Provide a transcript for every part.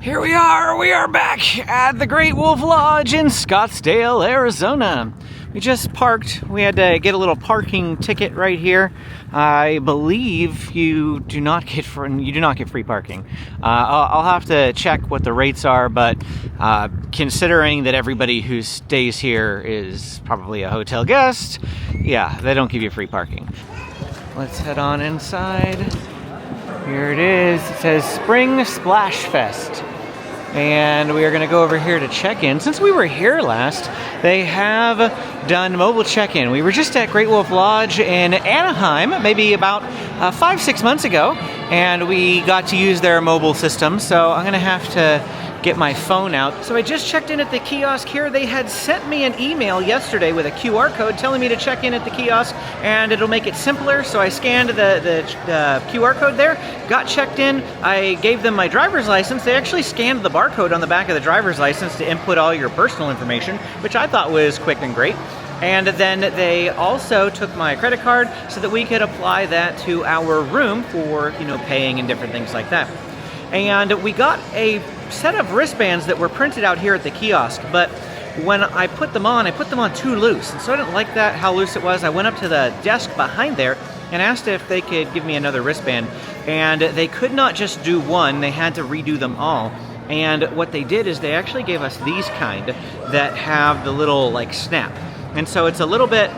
Here we are back at the Great Wolf Lodge in Scottsdale, Arizona. We just parked. We had to get a little parking ticket right here. I believe you do not get free parking. I'll have to check what the rates are, but considering that everybody who stays here is probably a hotel guest, yeah, they don't give you free parking. Let's head on inside. Here it is. It says Spring Splash Fest. And we are going to go over here to check in. Since we were here last, they have done mobile check-in. We were just at Great Wolf Lodge in Anaheim, maybe about 5-6 months ago, and we got to use their mobile system. So I'm going to have to get my phone out. So I just checked in at the kiosk here. They had sent me an email yesterday with a QR code telling me to check in at the kiosk, and it'll make it simpler. So I scanned the QR code there, got checked in. I gave them my driver's license. They actually scanned the barcode on the back of the driver's license to input all your personal information, which I thought was quick and great. And then they also took my credit card so that we could apply that to our room for, paying and different things like that. And we got a set of wristbands that were printed out here at the kiosk, but when I put them on too loose, and so I didn't like that, how loose it was. I went up to the desk behind there and asked if they could give me another wristband, and they could not just do one, they had to redo them all. And what they did is they actually gave us these kind that have the little snap, and so it's a little bit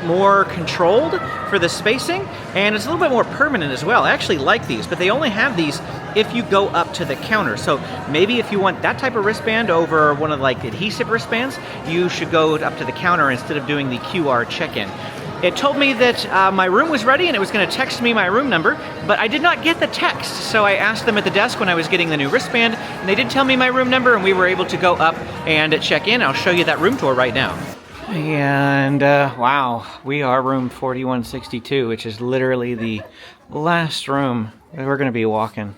more controlled for the spacing, and it's a little bit more permanent as well. I actually like these, but they only have these if you go up to the counter. So maybe if you want that type of wristband over one of the adhesive wristbands, you should go up to the counter instead of doing the QR check-in. It told me that my room was ready and it was going to text me my room number, but I did not get the text. So I asked them at the desk when I was getting the new wristband, and they did tell me my room number, and we were able to go up and check in. I'll show you that room tour right now. And wow, we are room 4162, which is literally the last room. We're going to be walking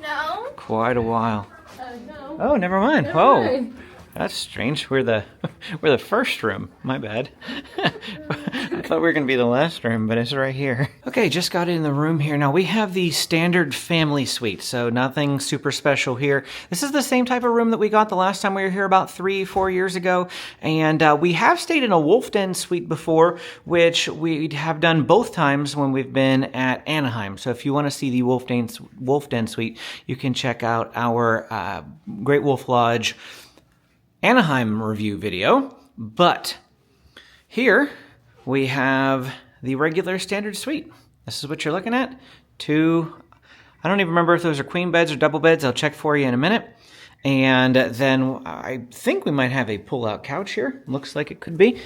quite a while. No. Oh, never mind. Whoa, that's strange. We're the first room. My bad. I thought we were going to be the last room, but it's right here. Okay, just got in the room here. Now we have the standard family suite, so nothing super special here. This is the same type of room that we got the last time we were here about 3-4 years ago, and we have stayed in a Wolf Den suite before, which we have done both times when we've been at Anaheim. So if you want to see the Wolf Den suite, you can check out our Great Wolf Lodge Anaheim review video. But here we have the regular standard suite. This is what you're looking at. Two, I don't even remember if those are queen beds or double beds. I'll check for you in a minute. And then I think we might have a pull-out couch here. Looks like it could be.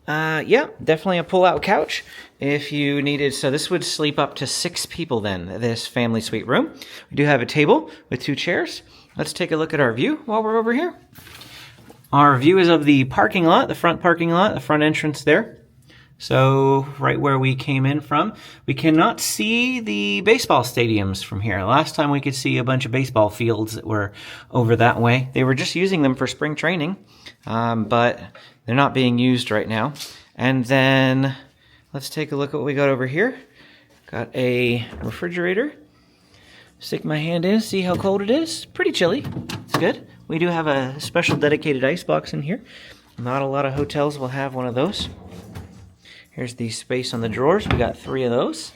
Yeah, definitely a pull-out couch if you needed. So this would sleep up to 6 people then, this family suite room. We do have a table with 2 chairs. Let's take a look at our view while we're over here. Our view is of the parking lot, the front parking lot, the front entrance there. So right where we came in from. We cannot see the baseball stadiums from here. Last time we could see a bunch of baseball fields that were over that way. They were just using them for spring training, but they're not being used right now. And then let's take a look at what we got over here. Got a refrigerator. Stick my hand in, see how cold it is. Pretty chilly. It's good. We do have a special dedicated ice box in here. Not a lot of hotels will have one of those. Here's the space on the drawers. We got 3 of those.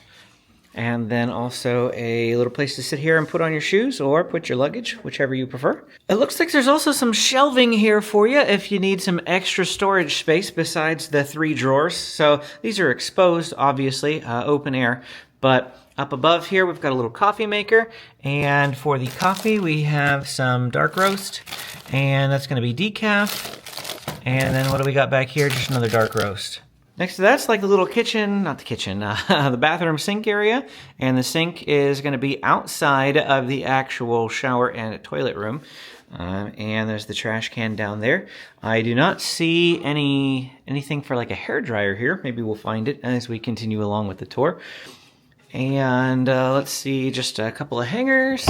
And then also a little place to sit here and put on your shoes or put your luggage, whichever you prefer. It looks like there's also some shelving here for you if you need some extra storage space besides the 3 drawers. So these are exposed, obviously, open air. But up above here, we've got a little coffee maker. And for the coffee, we have some dark roast. And that's going to be decaf. And then what do we got back here? Just another dark roast. Next to that's like the little kitchen, not the kitchen, the bathroom sink area. And the sink is going to be outside of the actual shower and toilet room. And there's the trash can down there. I do not see anything for like a hairdryer here. Maybe we'll find it as we continue along with the tour. And let's see, just a couple of hangers.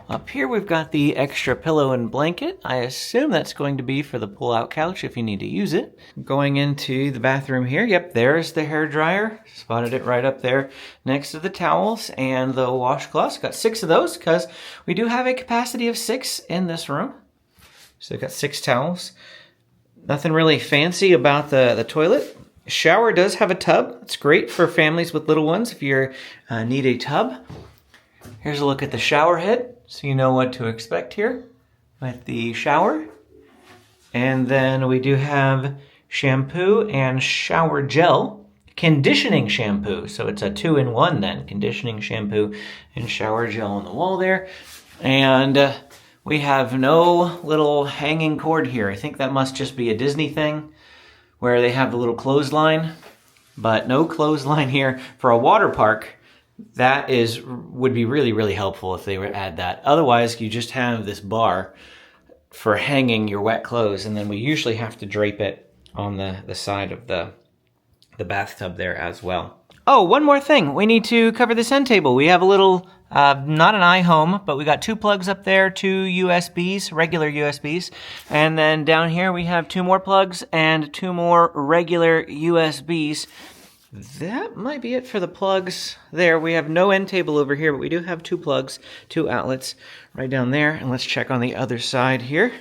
Up here we've got the extra pillow and blanket. I assume that's going to be for the pull-out couch if you need to use it. Going into the bathroom here, yep, there's the hairdryer. Spotted it right up there next to the towels and the washcloths. Got 6 of those because we do have a capacity of 6 in this room. So we've got 6 towels. Nothing really fancy about the toilet. Shower does have a tub. It's great for families with little ones if you need a tub. Here's a look at the shower head, so you know what to expect here with the shower. And then we do have shampoo and shower gel. Conditioning shampoo, so it's a 2-in-1 then. Conditioning shampoo and shower gel on the wall there. And we have no little hanging cord here. I think that must just be a Disney thing, where they have the little clothesline, but no clothesline here. For a water park, that would be really, really helpful if they would add that. Otherwise, you just have this bar for hanging your wet clothes, and then we usually have to drape it on the side of the bathtub there as well. Oh, one more thing. We need to cover this end table. We have a little, not an iHome, but we got 2 plugs up there, 2 USBs, regular USBs. And then down here we have 2 more plugs and 2 more regular USBs. That might be it for the plugs there. We have no end table over here, but we do have 2 plugs, 2 outlets right down there. And let's check on the other side here.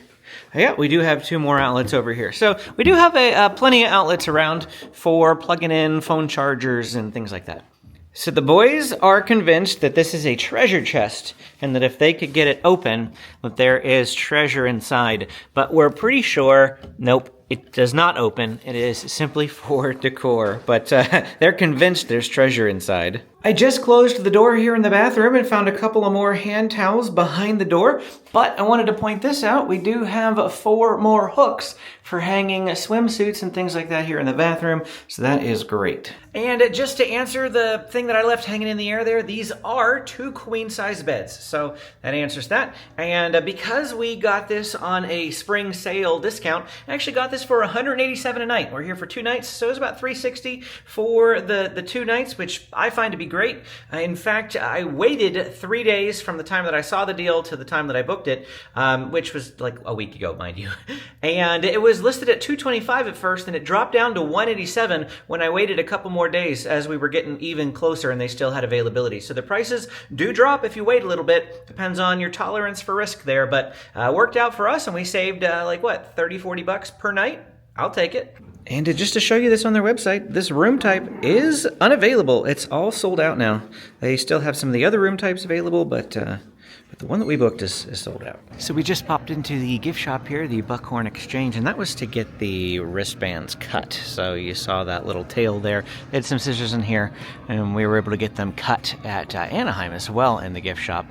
Yeah, we do have 2 more outlets over here. So we do have plenty of outlets around for plugging in phone chargers and things like that. So the boys are convinced that this is a treasure chest and that if they could get it open, that there is treasure inside. But we're pretty sure, nope, it does not open. It is simply for decor. But they're convinced there's treasure inside. I just closed the door here in the bathroom and found a couple of more hand towels behind the door. But I wanted to point this out. We do have 4 more hooks for hanging swimsuits and things like that here in the bathroom. So that is great. And just to answer the thing that I left hanging in the air there, these are 2 queen-size beds. So that answers that. And because we got this on a spring sale discount, I actually got this for $187 a night. We're here for 2 nights, so it's about $360 for the 2 nights, which I find to be great. In fact, I waited 3 days from the time that I saw the deal to the time that I booked it, which was like a week ago, mind you. And it was listed at $225 at first, and it dropped down to $187 when I waited a couple more days as we were getting even closer and they still had availability. So the prices do drop if you wait a little bit. Depends on your tolerance for risk there, but worked out for us, and we saved like what, 30, 40 bucks per night? I'll take it. And just to show you this on their website, this room type is unavailable. It's all sold out now. They still have some of the other room types available, but the one that we booked is sold out. So we just popped into the gift shop here, the Buckhorn Exchange, and that was to get the wristbands cut. So you saw that little tail there. They had some scissors in here, and we were able to get them cut at Anaheim as well in the gift shop.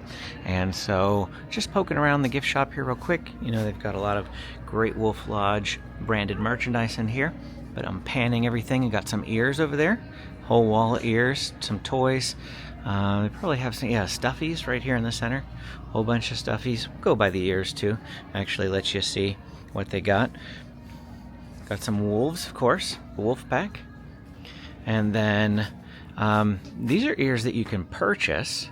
And so just poking around the gift shop here real quick. You know, they've got a lot of Great Wolf Lodge branded merchandise in here, but I'm panning everything. You got some ears over there, whole wall of ears, some toys. They probably have some, stuffies right here in the center. Whole bunch of stuffies. Go by the ears too. Actually let you see what they got. Got some wolves, of course, wolf pack. And then these are ears that you can purchase.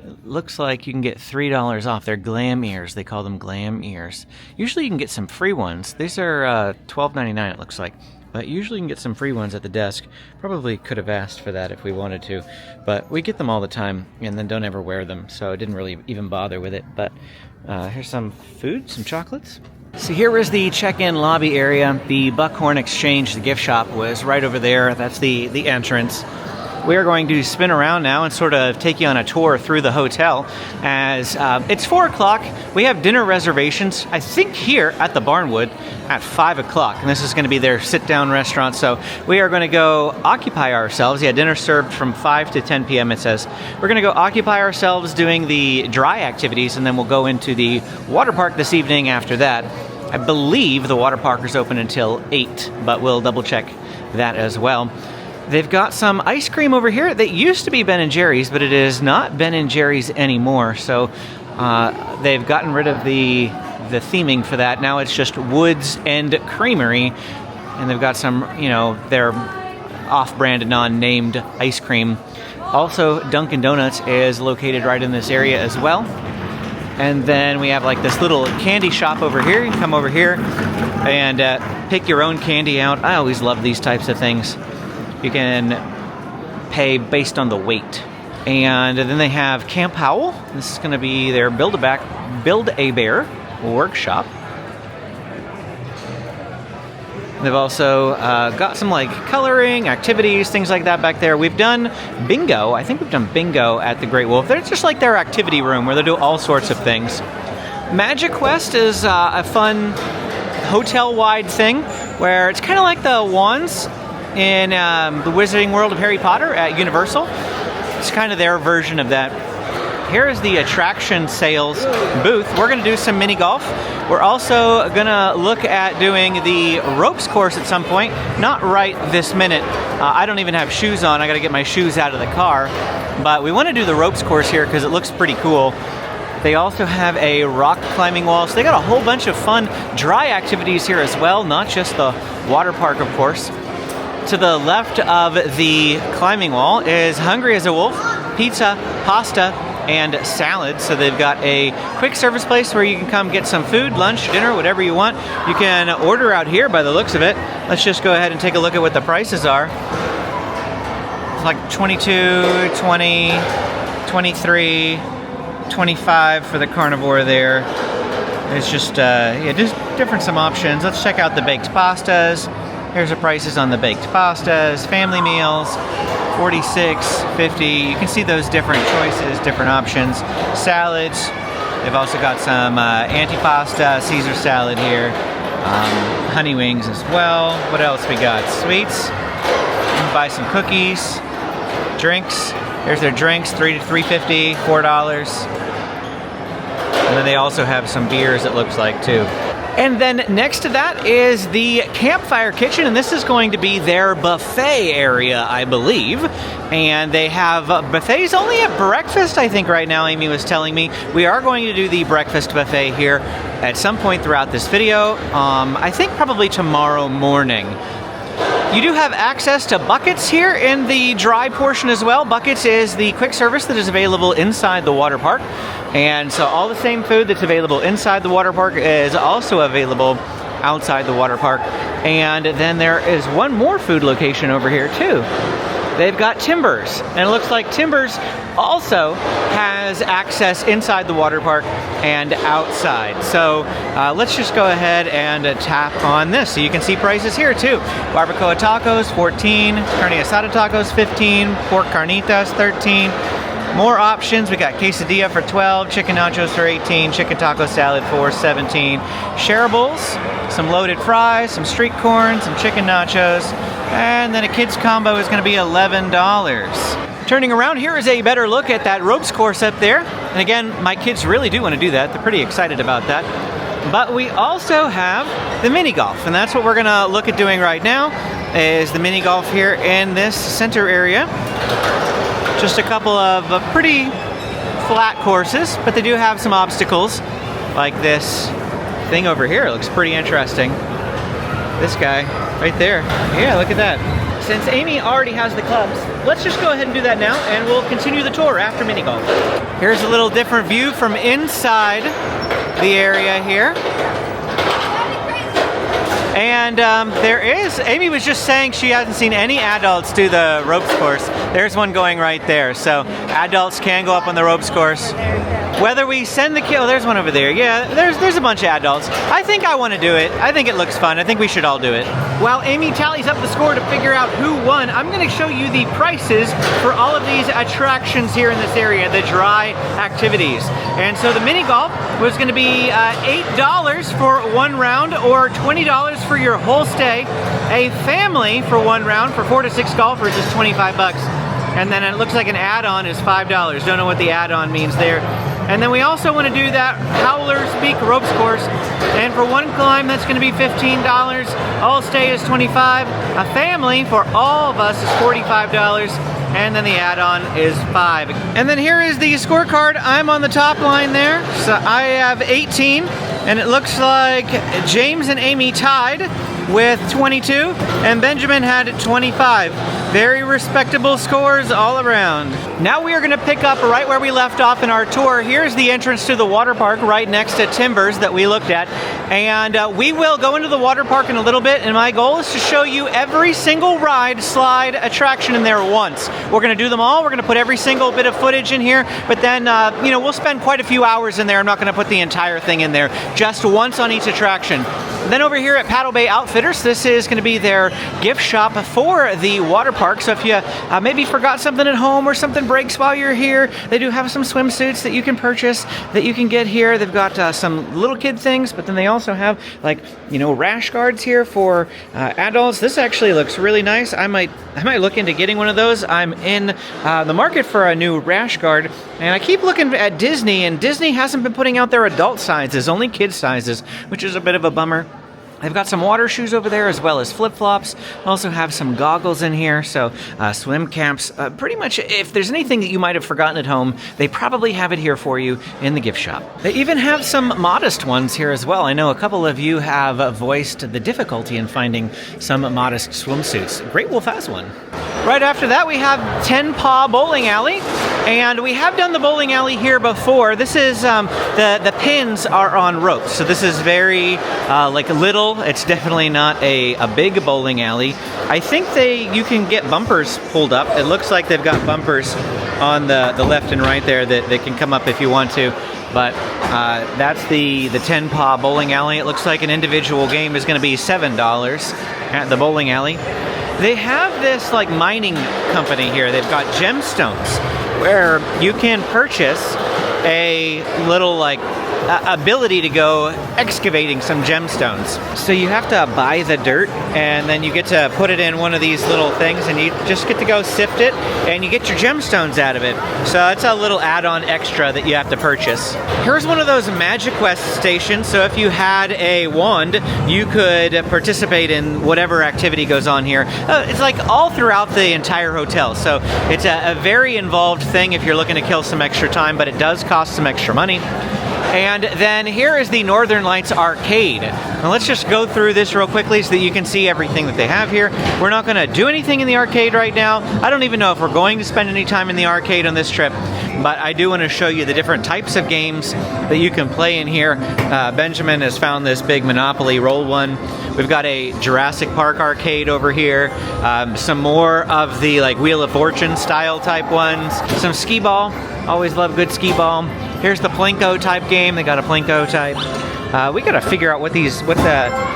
It looks like you can get $3 off. They're glam ears. They call them glam ears. Usually you can get some free ones. These are $12.99 it looks like. But usually you can get some free ones at the desk. Probably could have asked for that if we wanted to. But we get them all the time and then don't ever wear them. So I didn't really even bother with it. But here's some food, some chocolates. So here is the check-in lobby area. The Buckhorn Exchange, the gift shop, was right over there. That's the entrance. We are going to spin around now and sort of take you on a tour through the hotel as it's 4 o'clock. We have dinner reservations, I think, here at the Barnwood at 5 o'clock. And this is going to be their sit-down restaurant. So we are going to go occupy ourselves. Yeah, dinner served from 5 to 10 p.m. it says. We're going to go occupy ourselves doing the dry activities, and then we'll go into the water park this evening after that. I believe the water park is open until 8, but we'll double check that as well. They've got some ice cream over here that used to be Ben & Jerry's, but it is not Ben & Jerry's anymore. So they've gotten rid of the theming for that. Now it's just Woods and Creamery. And they've got some, their off-brand, non-named ice cream Also, Dunkin' Donuts is located right in this area as well. And then we have like this little candy shop over here. You can come over here and pick your own candy out. I always love these types of things. You can pay based on the weight. And then they have Camp Howell. This is going to be their Build-A-Bear workshop. They've also got some like coloring, activities, things like that back there. We've done bingo. I think we've done bingo at the Great Wolf. It's just like their activity room where they do all sorts of things. Magic Quest is a fun hotel-wide thing where it's kind of like the wands in the Wizarding World of Harry Potter at Universal. It's kind of their version of that. Here is the attraction sales booth. We're going to do some mini golf. We're also going to look at doing the ropes course at some point. Not right this minute. I don't even have shoes on. I got to get my shoes out of the car. But we want to do the ropes course here because it looks pretty cool. They also have a rock climbing wall. So they got a whole bunch of fun dry activities here as well. Not just the water park, of course. To the left of the climbing wall is Hungry as a Wolf, pizza, pasta, and salad. So they've got a quick service place where you can come get some food, lunch, dinner, whatever you want. You can order out here by the looks of it. Let's just go ahead and take a look at what the prices are. It's like $22, $20, $23, $25 for the carnivore there. It's just, just different some options. Let's check out the baked pastas. Here's the prices on the baked pastas, family meals, $46.50. You can see those different choices, different options. Salads. They've also got some antipasta, Caesar salad here. Honey wings as well. What else we got? Sweets. You can buy some cookies. Drinks. Here's their drinks, $3.50, $4. And then they also have some beers, it looks like, too. And then next to that is the Campfire Kitchen, and this is going to be their buffet area, I believe. And they have buffets only at breakfast, I think, right now, Amy was telling me. We are going to do the breakfast buffet here at some point throughout this video. I think probably tomorrow morning. You do have access to buckets here in the dry portion as well. Buckets is the quick service that is available inside the water park. And so all the same food that's available inside the water park is also available outside the water park. And then there is one more food location over here too. They've got Timbers, and it looks like Timbers also has access inside the water park and outside. So let's just go ahead and tap on this so you can see prices here too. Barbacoa tacos, $14. Carne asada tacos, $15. Pork carnitas, $13. More options. We got quesadilla for $12, chicken nachos for $18, chicken taco salad for $17. Shareables, some loaded fries, some street corn, some chicken nachos, and then a kids combo is going to be $11. Turning around, here is a better look at that ropes course up there. And again, my kids really do want to do that. They're pretty excited about that. But we also have the mini golf, and that's what we're going to look at doing right now, is the mini golf here in this center area. Just a couple of pretty flat courses, but they do have some obstacles, like this thing over here. It looks pretty interesting. This guy right there. Yeah, look at that. Since Amy already has the clubs, let's just go ahead and do that now, and we'll continue the tour after mini golf. Here's a little different view from inside the area here. And there is, Amy was just saying she hasn't seen any adults do the ropes course. There's one going right there. So adults can go up on the ropes course. Whether we send the kid, oh, there's one over there. Yeah, there's a bunch of adults. I think I want to do it. I think it looks fun. I think we should all do it. While Amy tallies up the score to figure out who won, I'm going to show you the prices for all of these attractions here in this area, the dry activities. And so the mini golf was going to be $8 for one round, or $20 for your whole stay. A family for one round for 4 to 6 golfers is $25. And then it looks like an add-on is $5. Don't know what the add-on means there. And then we also want to do that Howler's Peak ropes course. And for one climb, that's going to be $15. All stay is $25. A family for all of us is $45. And then the add-on is $5. And then here is the scorecard. I'm on the top line there. So I have 18. And it looks like James and Amy tied with 22. And Benjamin had 25. Very respectable scores all around. Now we are going to pick up right where we left off in our tour. Here's the entrance to the water park right next to Timbers that we looked at. And we will go into the water park in a little bit, and my goal is to show you every single ride, slide, attraction in there once. We're going to do them all. We're going to put every single bit of footage in here, but then, you know, we'll spend quite a few hours in there. I'm not going to put the entire thing in there, just once on each attraction. Then over here at Paddle Bay Outfitters, this is going to be their gift shop for the water park. So if you maybe forgot something at home or something breaks while you're here, they do have some swimsuits that you can purchase that you can get here. They've got some little kid things, but then they also have, like, you know, rash guards here for adults. This actually looks really nice. I might look into getting one of those. I'm in the market for a new rash guard, and I keep looking at Disney, and Disney hasn't been putting out their adult sizes, only kid sizes, which is a bit of a bummer. They've got some water shoes over there as well as flip-flops. Also have some goggles in here, so swim caps. Pretty much if there's anything that you might have forgotten at home, they probably have it here for you in the gift shop. They even have some modest ones here as well. I know a couple of you have voiced the difficulty in finding some modest swimsuits. Great Wolf has one. Right after that, we have 10 Paw Bowling Alley, and we have done the bowling alley here before. This is, the pins are on ropes, so this is very, like, little. It's definitely not a big bowling alley. I think you can get bumpers pulled up. It looks like they've got bumpers on the left and right there that can come up if you want to. But that's the 10 Paw Bowling Alley. It looks like an individual game is going to be $7 at the bowling alley. They have this, like, mining company here. They've got gemstones where you can purchase a little, like, ability to go excavating some gemstones. So you have to buy the dirt, and then you get to put it in one of these little things, and you just get to go sift it, and you get your gemstones out of it. So it's a little add-on extra that you have to purchase. Here's one of those Magic Quest stations, so if you had a wand, you could participate in whatever activity goes on here. It's like all throughout the entire hotel, so it's a very involved thing if you're looking to kill some extra time, but it does cost some extra money. And then here is the Northern Lights Arcade. Now let's just go through this real quickly so that you can see everything that they have here. We're not going to do anything in the arcade right now. I don't even know if we're going to spend any time in the arcade on this trip, but I do want to show you the different types of games that you can play in here. Benjamin has found this big Monopoly roll one. We've got a Jurassic Park arcade over here. Some more of the, like, Wheel of Fortune style type ones. Some skee ball. Always love good skee ball. Here's the Plinko type game. They got a Plinko type. We gotta figure out what the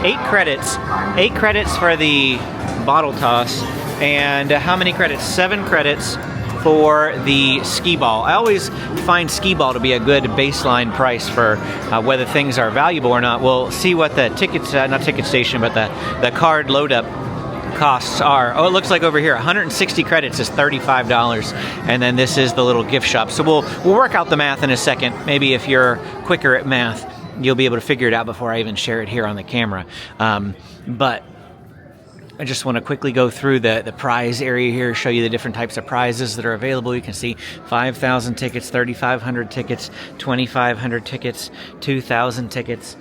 8 credits for the bottle toss, and how many credits? 7 credits for the skee ball. I always find skee ball to be a good baseline price for whether things are valuable or not. We'll see what the tickets, not ticket station, but the card load up costs are. Oh, it looks like over here 160 credits is $35, and then this is the little gift shop. So we'll work out the math in a second. Maybe if you're quicker at math, you'll be able to figure it out before I even share it here on the camera. But I just want to quickly go through the prize area here, show you the different types of prizes that are available. You can see 5,000 tickets, 3,500 tickets, 2,500 tickets, 2,000 tickets.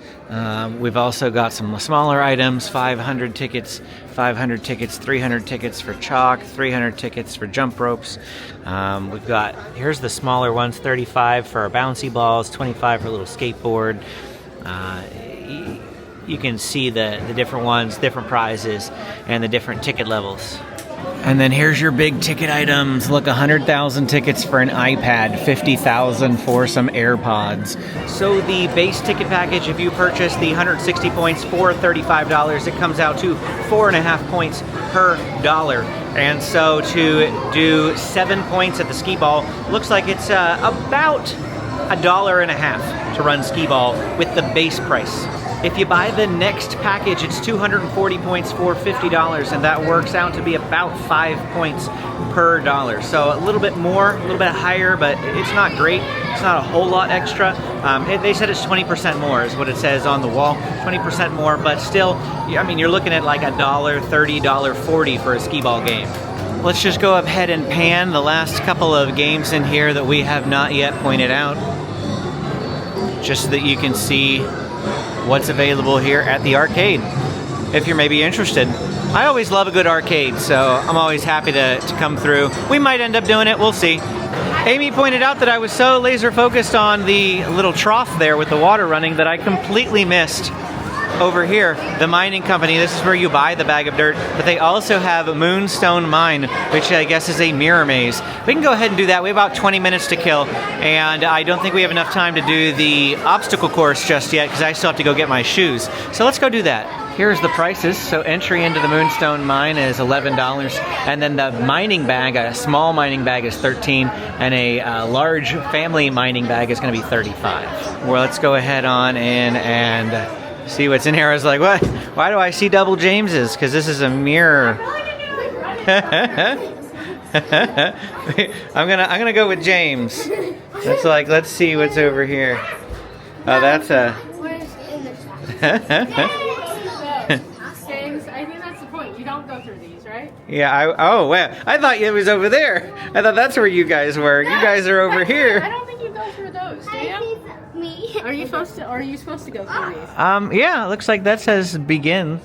We've also got some smaller items, 500 tickets, 500 tickets, 300 tickets for chalk, 300 tickets for jump ropes. We've got, here's the smaller ones, 35 for our bouncy balls, 25 for a little skateboard. You can see the different ones, different prizes, and the different ticket levels. And then here's your big ticket items. Look, 100,000 tickets for an iPad, 50,000 for some AirPods. So the base ticket package, if you purchase the 160 points for $35, it comes out to 4.5 points per dollar. And so to do 7 points at the skee ball, looks like it's about $1.50 to run skee ball with the base price. If you buy the next package, it's 240 points for $50, and that works out to be about 5 points per dollar. So a little bit more, a little bit higher, but it's not great. It's not a whole lot extra. They said it's 20% more is what it says on the wall. 20% more, but still, I mean, you're looking at like $1.30, $1.40 for a skee ball game. Let's just go ahead and pan the last couple of games in here that we have not yet pointed out, just so that you can see what's available here at the arcade, if you're maybe interested. I always love a good arcade, so I'm always happy to come through. We might end up doing it, we'll see. Amy pointed out that I was so laser focused on the little trough there with the water running that I completely missed over here, the mining company. This is where you buy the bag of dirt, but they also have a Moonstone Mine, which I guess is a mirror maze. We can go ahead and do that. We have about 20 minutes to kill, and I don't think we have enough time to do the obstacle course just yet because I still have to go get my shoes. So let's go do that. Here's the prices. So entry into the Moonstone Mine is $11, and then the mining bag, a small mining bag, is $13, and a large family mining bag is going to be $35. Well, let's go ahead on in and see what's in here. I was like, what? Why do I see double Jameses? Because this is a mirror. I'm gonna go with James. That's like, let's see what's over here. Oh, that's a. James, I think that's the point. You don't go through these, right? Yeah. Oh, well, I thought it was over there. I thought that's where you guys were. You guys are over here. I don't think you go through those, do you? Are you supposed to? Or are you supposed to go through these? Yeah. It looks like that says begin.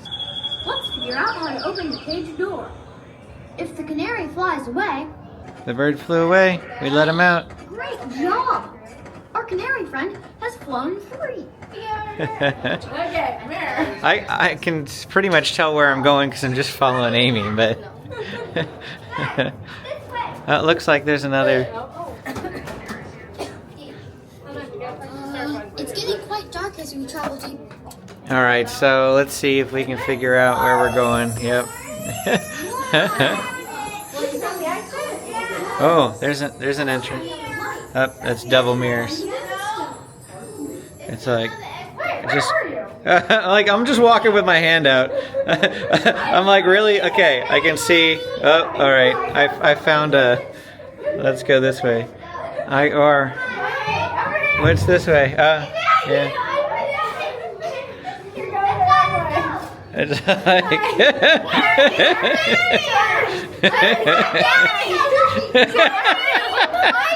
Let's figure out how to open the cage door. If the canary flies away... The bird flew away. We let him out. Great job! Our canary friend has flown free. Okay, where? I can pretty much tell where I'm going because I'm just following Amy, but... It looks like there's another... It's getting quite dark as we travel deep. Alright, so let's see if we can figure out where we're going. Yep. Oh, there's an entry. Oh, that's double mirrors. It's like just like I'm just walking with my hand out. I'm like, really? Okay, I can see. Oh, all right. I found a. Let's go this way. What's this way? Yeah. It's like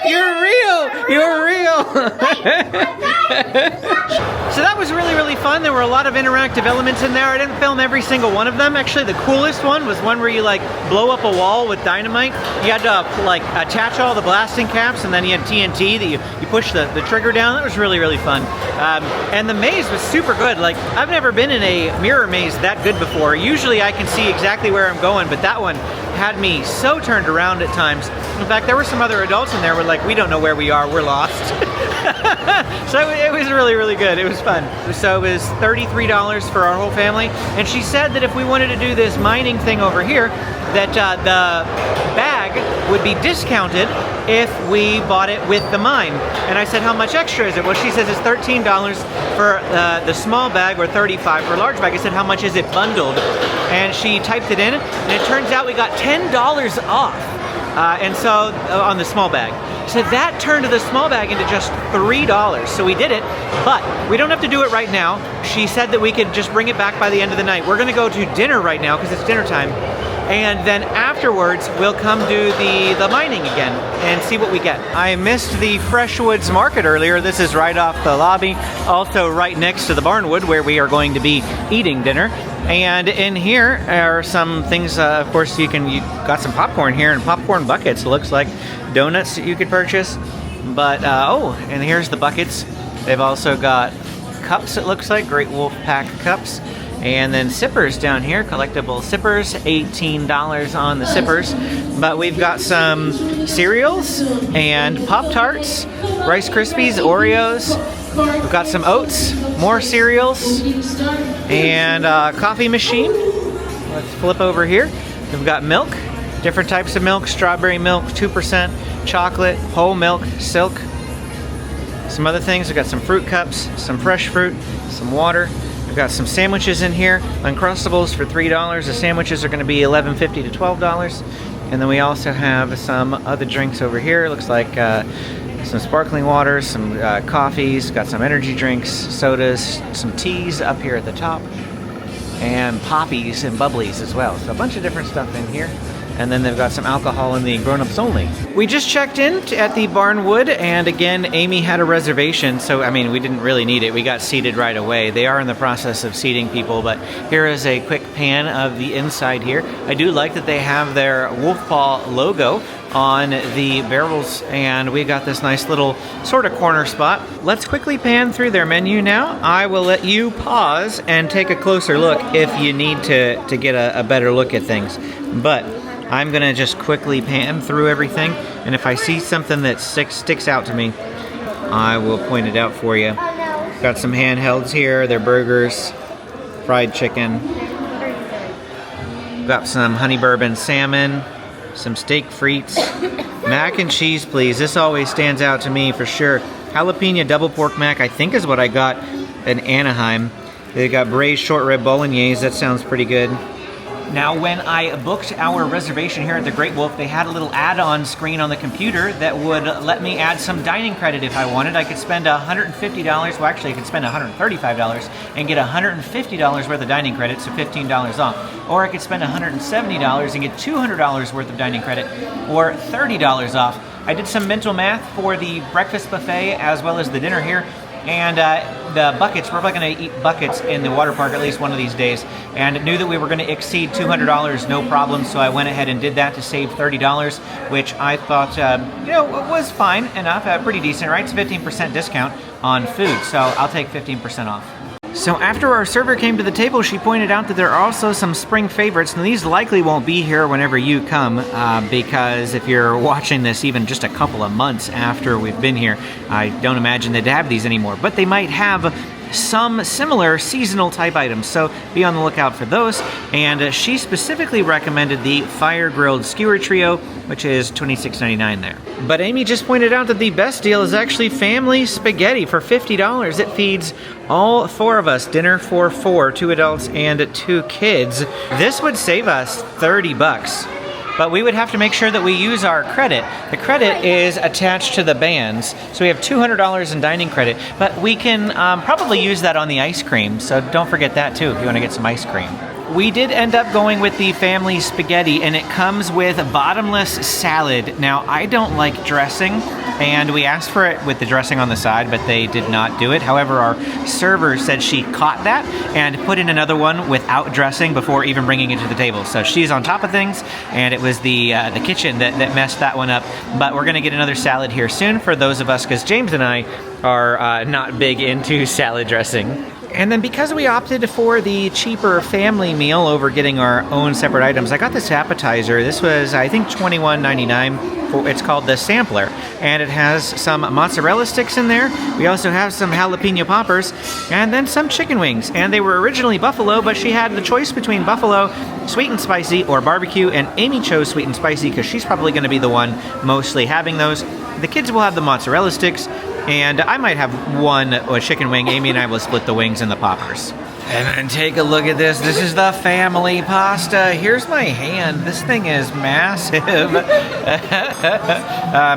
You're real! You're real! So that was really, really fun. There were a lot of interactive elements in there. I didn't film every single one of them. Actually, the coolest one was one where you like blow up a wall with dynamite. You had to like attach all the blasting caps, and then you had TNT that you push the trigger down. That was really, really fun. And the maze was super good. Like, I've never been in a mirror maze that good before. Usually I can see exactly where I'm going, but that one had me so turned around at times. In fact, there were some other adults in there who were like, we don't know where we are, we're lost. So it was really, really good. It was fun. So it was $33 for our whole family. And she said that if we wanted to do this mining thing over here, that the bag would be discounted if we bought it with the mine. And I said, how much extra is it? Well, she says it's $13 for the small bag or $35 for a large bag. I said, how much is it bundled? And she typed it in, and it turns out we got $10 off. And so on the small bag. So that turned the small bag into just $3. So we did it, but we don't have to do it right now. She said that we could just bring it back by the end of the night. We're gonna go to dinner right now because it's dinner time. And then afterwards, we'll come do the mining again and see what we get. I missed the Freshwoods Market earlier. This is right off the lobby, also right next to the Barnwood where we are going to be eating dinner. And in here are some things, of course, you got some popcorn here and popcorn buckets. It looks like donuts that you could purchase. But, oh, and here's the buckets. They've also got cups, it looks like, Great Wolf Pack cups. And then sippers down here, collectible sippers, $18 on the sippers. But we've got some cereals and Pop-Tarts, Rice Krispies, Oreos. We've got some oats, more cereals, and a coffee machine. Let's flip over here. We've got milk, different types of milk, strawberry milk, 2%, chocolate, whole milk, silk. Some other things, we've got some fruit cups, some fresh fruit, some water. We've got some sandwiches in here, Uncrustables for $3. The sandwiches are going to be $11.50 to $12. And then we also have some other drinks over here. It looks like some sparkling water, some coffees, got some energy drinks, sodas, some teas up here at the top, and poppies and bubblies as well. So a bunch of different stuff in here. And then they've got some alcohol in the grown-ups only. We just checked in at the Barnwood, and again, Amy had a reservation, so I mean, we didn't really need it. We got seated right away. They are in the process of seating people, but here is a quick pan of the inside here. I do like that they have their wolf paw logo on the barrels, and we got this nice little sort of corner spot. Let's quickly pan through their menu now. I will let you pause and take a closer look if you need to get a better look at things. But I'm gonna just quickly pan through everything, and if I see something that sticks out to me, I will point it out for you. Got some handhelds here, their burgers, fried chicken. Got some honey bourbon salmon, some steak frites, mac and cheese, please. This always stands out to me for sure. Jalapeno double pork mac, I think is what I got in Anaheim. They got braised short rib bolognese. That sounds pretty good. Now, when I booked our reservation here at the Great Wolf, they had a little add-on screen on the computer that would let me add some dining credit if I wanted. I could spend $150, well actually I could spend $135 and get $150 worth of dining credit, so $15 off. Or I could spend $170 and get $200 worth of dining credit, or $30 off. I did some mental math for the breakfast buffet as well as the dinner here. And the buckets, we're probably going to eat buckets in the water park at least one of these days, and knew that we were going to exceed $200 no problem, so I went ahead and did that to save $30, which I thought was fine enough, pretty decent, right? It's a 15% discount on food, so I'll take 15% off. So after our server came to the table, she pointed out that there are also some spring favorites. Now these likely won't be here whenever you come, because if you're watching this even just a couple of months after we've been here, I don't imagine they'd have these anymore. But they might have some similar seasonal type items, so be on the lookout for those. And she specifically recommended the fire grilled skewer trio, which is $26.99 there. But Amy just pointed out that the best deal is actually family spaghetti for $50. It feeds all four of us, dinner for four, 2 adults and 2 kids. This would save us $30. But we would have to make sure that we use our credit. The credit is attached to the bands, so we have $200 in dining credit, but we can probably use that on the ice cream, so don't forget that too if you want to get some ice cream. We did end up going with the family spaghetti, and it comes with a bottomless salad. Now, I don't like dressing, and we asked for it with the dressing on the side, but they did not do it. However, our server said she caught that and put in another one without dressing before even bringing it to the table. So she's on top of things, and it was the kitchen that messed that one up. But we're gonna get another salad here soon for those of us, because James and I are not big into salad dressing. And then because we opted for the cheaper family meal over getting our own separate items, I got this appetizer. This was, I think, $21.99. It's called the Sampler, and it has some mozzarella sticks in there. We also have some jalapeno poppers, and then some chicken wings. And they were originally buffalo, but she had the choice between buffalo, sweet and spicy, or barbecue, and Amy chose sweet and spicy because she's probably going to be the one mostly having those. The kids will have the mozzarella sticks, and I might have a chicken wing. Amy and I will split the wings and the poppers. And then take a look at this. This is the family pasta. Here's my hand. This thing is massive.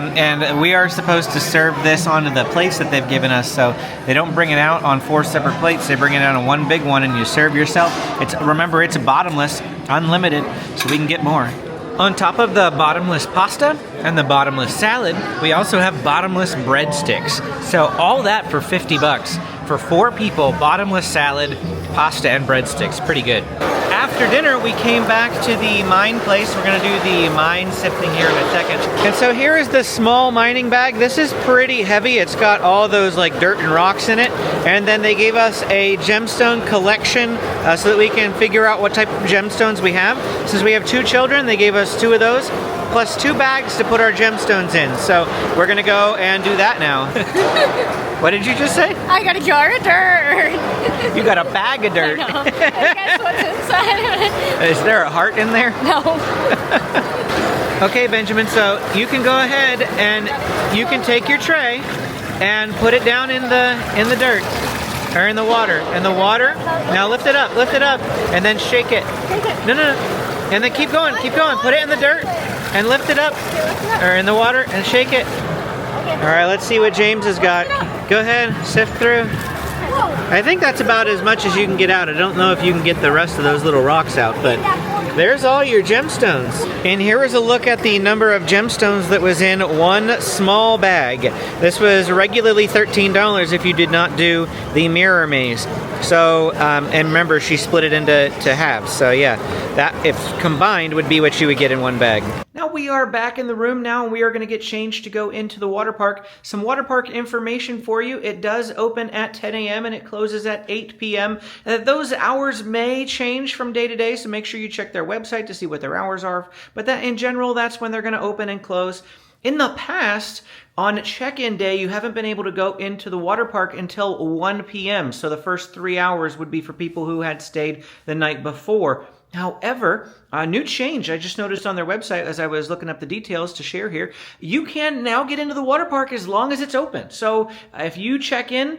And we are supposed to serve this onto the plates that they've given us. So they don't bring it out on 4 separate plates. They bring it out on one big one, and you serve yourself. Remember, it's bottomless, unlimited, so we can get more. On top of the bottomless pasta and the bottomless salad, we also have bottomless breadsticks. So all that for $50. For 4 people, bottomless salad, pasta, and breadsticks. Pretty good. After dinner, we came back to the mine place. We're gonna do the mine sifting here in a second. And so here is the small mining bag. This is pretty heavy. It's got all those like dirt and rocks in it. And then they gave us a gemstone collection so that we can figure out what type of gemstones we have. Since we have 2 children, they gave us 2 of those, plus 2 bags to put our gemstones in. So we're gonna go and do that now. What did you just say? I got a jar of dirt. You got a bag of dirt. I know. And guess what's inside? Is there a heart in there? No. Okay, Benjamin, so you can go ahead and you can take your tray and put it down in the dirt or in the water. Now lift it up, and then shake it. No. And then keep going. Put it in the dirt and lift it up, or in the water, and shake it. All right, let's see what James has got. Go ahead, sift through. I think that's about as much as you can get out. I don't know if you can get the rest of those little rocks out, but There's all your gemstones. And here is a look at the number of gemstones that was in one small bag. This was regularly $13 if you did not do the mirror maze. So, and remember, she split it into halves. So yeah, that if combined would be what you would get in one bag. Now we are back in the room now, and we are going to get changed to go into the water park. Some water park information for you. It does open at 10 a.m. and it closes at 8 p.m. Those hours may change from day to day, so make sure you check their website to see what their hours are. But that in general, that's when they're going to open and close. In the past, on check-in day, you haven't been able to go into the water park until 1 p.m. So the first 3 hours would be for people who had stayed the night before. However, a new change I just noticed on their website as I was looking up the details to share here. You can now get into the water park as long as it's open. So if you check in,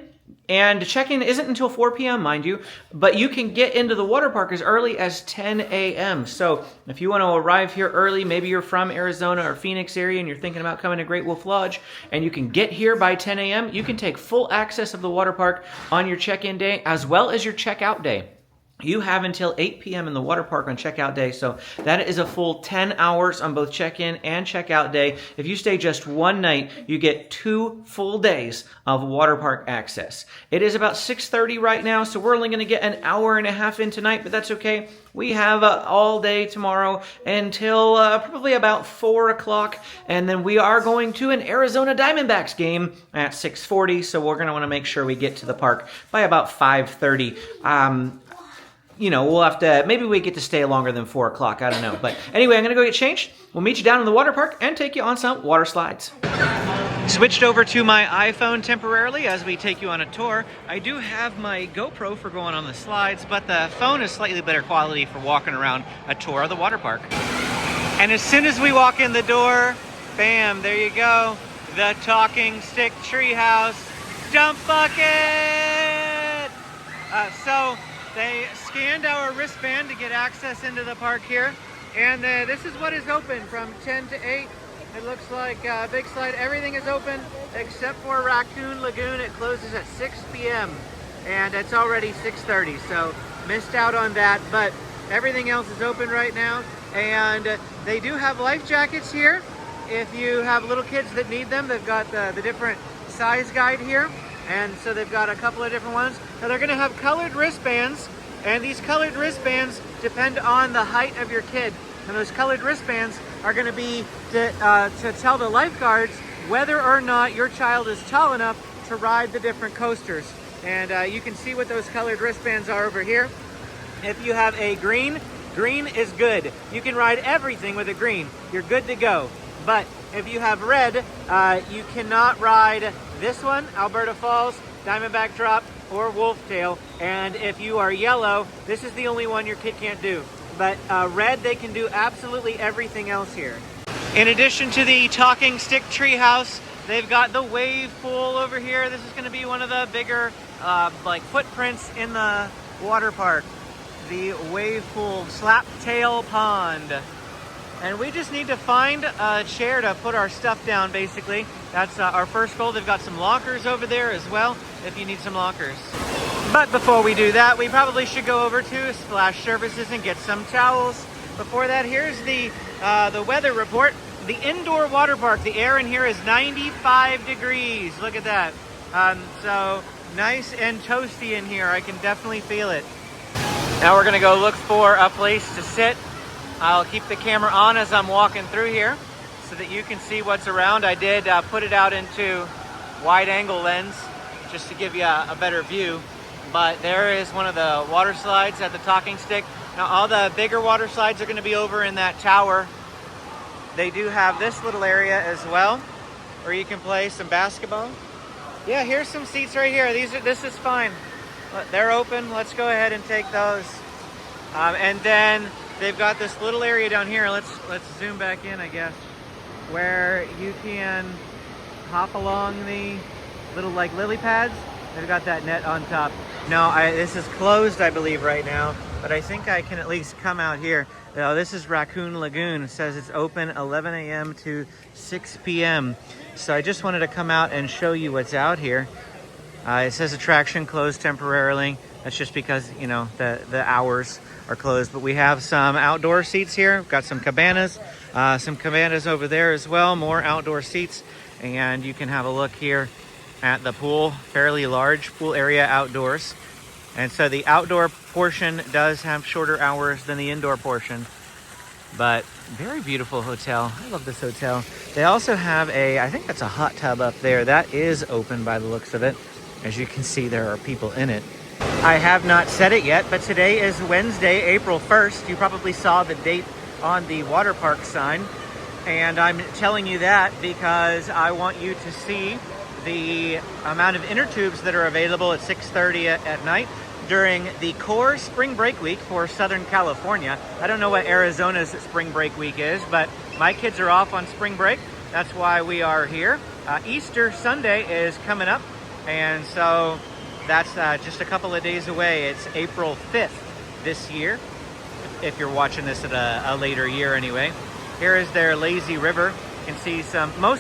and check-in isn't until 4 p.m., mind you, but you can get into the water park as early as 10 a.m. So if you want to arrive here early, maybe you're from Arizona or Phoenix area and you're thinking about coming to Great Wolf Lodge, and you can get here by 10 a.m., you can take full access of the water park on your check-in day as well as your check-out day. You have until 8 p.m. in the water park on checkout day, so that is a full 10 hours on both check-in and checkout day. If you stay just one night, you get 2 full days of water park access. It is about 6:30 right now, so we're only going to get an hour and a half in tonight, but that's okay. We have all day tomorrow until probably about 4 o'clock, and then we are going to an Arizona Diamondbacks game at 6:40, so we're going to want to make sure we get to the park by about 5:30. You know, we'll have to, maybe we get to stay longer than 4 o'clock, I don't know. But anyway, I'm going to go get changed. We'll meet you down in the water park and take you on some water slides. Switched over to my iPhone temporarily as we take you on a tour. I do have my GoPro for going on the slides, but the phone is slightly better quality for walking around a tour of the water park. And as soon as we walk in the door, bam, there you go. The talking stick treehouse dump bucket! So they scanned our wristband to get access into the park here. And this is what is open from 10 to 8. It looks like Big Slide, everything is open except for Raccoon Lagoon. It closes at 6 p.m. and it's already 6:30, so missed out on that. But everything else is open right now. And they do have life jackets here. If you have little kids that need them, they've got the different size guide here. And so they've got a couple of different ones. Now they're going to have colored wristbands, and these colored wristbands depend on the height of your kid. And those colored wristbands are going to be to tell the lifeguards whether or not your child is tall enough to ride the different coasters. And you can see what those colored wristbands are over here. If you have a green, green is good. You can ride everything with a green. You're good to go. But if you have red, you cannot ride this one, Alberta Falls, Diamondback Drop, or Wolftail. And if you are yellow, this is the only one your kid can't do. But red, they can do absolutely everything else here. In addition to the talking stick treehouse, they've got the wave pool over here. This is going to be one of the bigger like footprints in the water park. The wave pool, slap tail pond. And we just need to find a chair to put our stuff down, basically. That's our first goal. They've got some lockers over there as well, if you need some lockers. But before we do that, we probably should go over to Splash Services and get some towels. Before that, here's the weather report. The indoor water park, the air in here is 95 degrees. Look at that. So nice and toasty in here. I can definitely feel it. Now we're gonna go look for a place to sit. I'll keep the camera on as I'm walking through here so that you can see what's around. I did put it out into wide angle lens just to give you a better view. But there is one of the water slides at the talking stick. Now all the bigger water slides are going to be over in that tower. They do have this little area as well where you can play some basketball. Yeah, here's some seats right here. This is fine. They're open. Let's go ahead and take those. And then they've got this little area down here. Let's zoom back in, I guess, where you can hop along the little like lily pads. They've got that net on top. No, this is closed, I believe, right now, but I think I can at least come out here. Now, this is Raccoon Lagoon. It says it's open 11 a.m. to 6 p.m. So I just wanted to come out and show you what's out here. It says attraction closed temporarily. That's just because, you know, the hours are closed. But we have some outdoor seats here. We've got some cabanas over there as well. More outdoor seats. And you can have a look here at the pool. Fairly large pool area outdoors. And so the outdoor portion does have shorter hours than the indoor portion. But very beautiful hotel. I love this hotel. They also have I think that's a hot tub up there. That is open by the looks of it. As you can see, there are people in it. I have not said it yet, but today is Wednesday, April 1st. You probably saw the date on the Waterpark sign. And I'm telling you that because I want you to see the amount of inner tubes that are available at 6:30 at night during the core spring break week for Southern California. I don't know what Arizona's spring break week is, but my kids are off on spring break. That's why we are here. Easter Sunday is coming up, and so that's just a couple of days away. It's April 5th this year, if you're watching this at a later year anyway. Here is their lazy river. You can see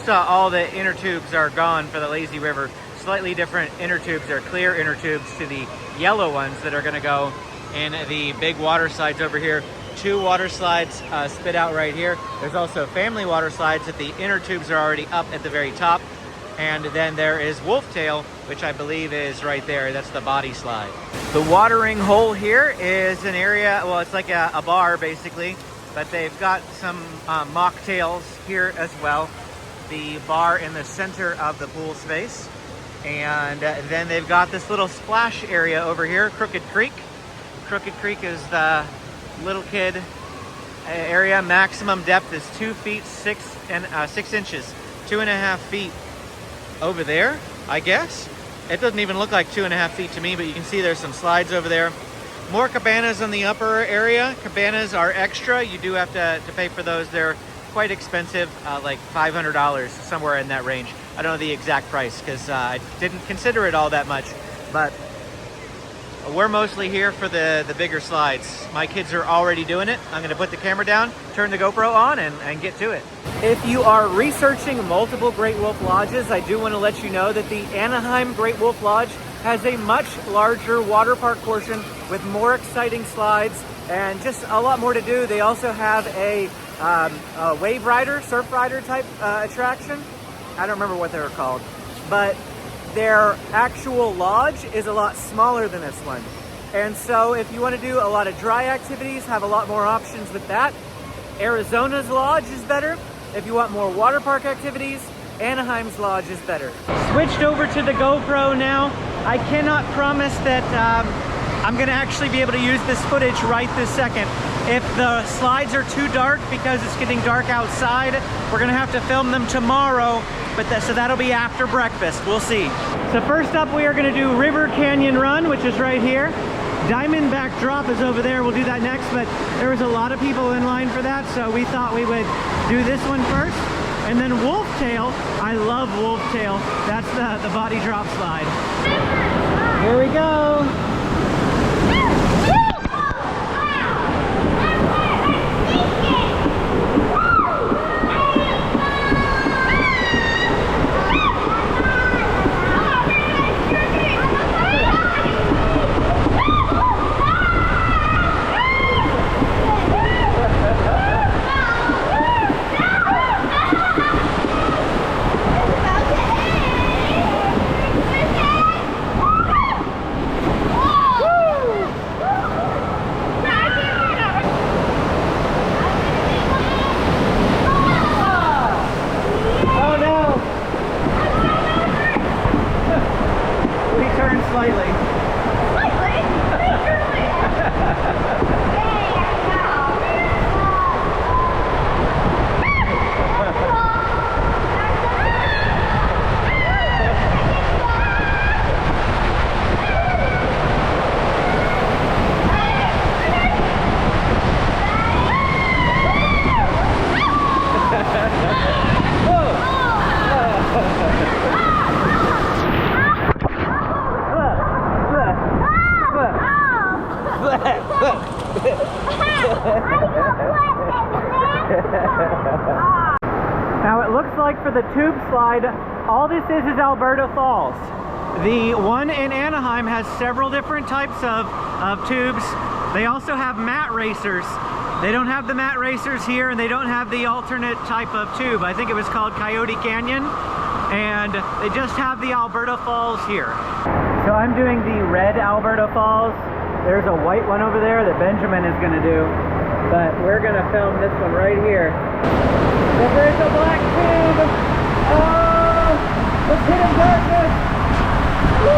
all the inner tubes are gone for the lazy river. Slightly different inner tubes. They're clear inner tubes to the yellow ones that are going to go in the big water slides over here. 2 water slides spit out right here. There's also family water slides that the inner tubes are already up at the very top. And then there is Wolftail, which I believe is right there. That's the body slide. The watering hole here is an area, well, it's like a bar basically, but they've got some mocktails here as well. The bar in the center of the pool space. And then they've got this little splash area over here, Crooked Creek. Crooked Creek is the little kid area. Maximum depth is 2 feet 6 inches, 2.5 feet over there, I guess. It doesn't even look like 2.5 feet to me, but you can see there's some slides over there. More cabanas in the upper area. Cabanas are extra. You do have to pay for those. They're quite expensive, like $500, somewhere in that range. I don't know the exact price because I didn't consider it all that much, but we're mostly here for the bigger slides. My kids are already doing it. I'm going to put the camera down, turn the GoPro on, and get to it. If you are researching multiple Great Wolf Lodges, I do want to let you know that the Anaheim Great Wolf Lodge has a much larger water park portion with more exciting slides and just a lot more to do. They also have a wave rider, surf rider type attraction. I don't remember what they were called, but their actual lodge is a lot smaller than this one. And so if you want to do a lot of dry activities, have a lot more options with that. Arizona's lodge is better. If you want more water park activities, Anaheim's lodge is better. Switched over to the GoPro now. I cannot promise that I'm going to actually be able to use this footage right this second. If the slides are too dark because it's getting dark outside, we're going to have to film them tomorrow. So that'll be after breakfast. We'll see. So first up, we are going to do River Canyon Run, which is right here. Diamondback Drop is over there. We'll do that next, but there was a lot of people in line for that, so we thought we would do this one first. And then Wolftail. I love Wolftail. That's the body drop slide. Here we go. Now it looks like for the tube slide, all this is Alberta Falls. The one in Anaheim has several different types of tubes. They also have mat racers. They don't have the mat racers here, and they don't have the alternate type of tube. I think it was called Coyote Canyon, and they just have the Alberta Falls here. So I'm doing the red Alberta Falls. There's a white one over there that Benjamin is gonna do, but we're gonna film this one right here. There's a black tube. Oh, let's hit him, darkness. Woo!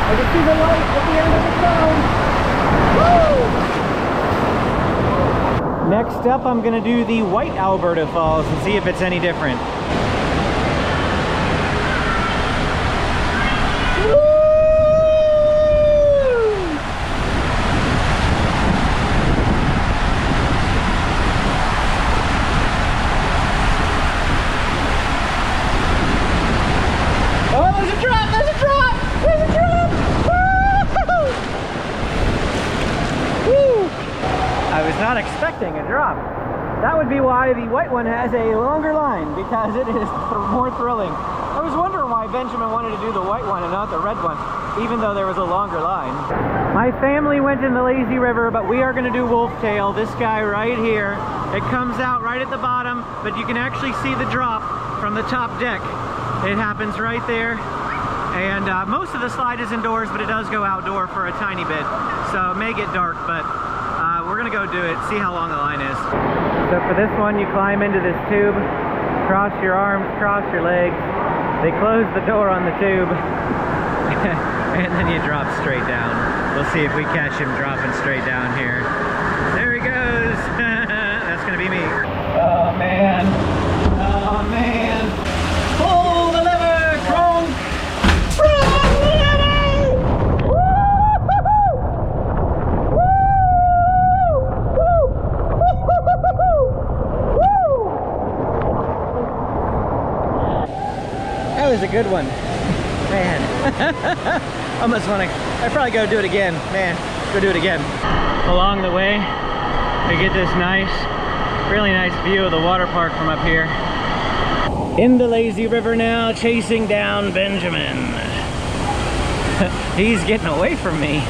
I can see the light at the end of the phone. Woo! Next up, I'm gonna do the white Alberta Falls and see if it's any different. Oh, there's a drop! There's a drop! There's a drop! Woo! I was not expecting a drop. That would be why the white one has a longer line, because it is more thrilling. I was wondering why Benjamin wanted to do the white one and not the red one, even though there was a longer line. My family went in the lazy river, but we are going to do Wolftail, this guy right here. It comes out right at the bottom, but you can actually see the drop from the top deck. It happens right there. And most of the slide is indoors, but it does go outdoor for a tiny bit. So it may get dark, but we're gonna go do it, see how long the line is. So for this one, you climb into this tube, cross your arms, cross your legs. They close the door on the tube, and then you drop straight down. We'll see if we catch him dropping straight down here. There he goes. That's gonna be me. Oh man. Oh man. Pull the lever, Kronk! Pull the lever! That was a good one. Man. Almost want to, I'd probably go do it again. Man, go do it again. Along the way, we get this nice, really nice view of the water park from up here. In the lazy river now, chasing down Benjamin. He's getting away from me.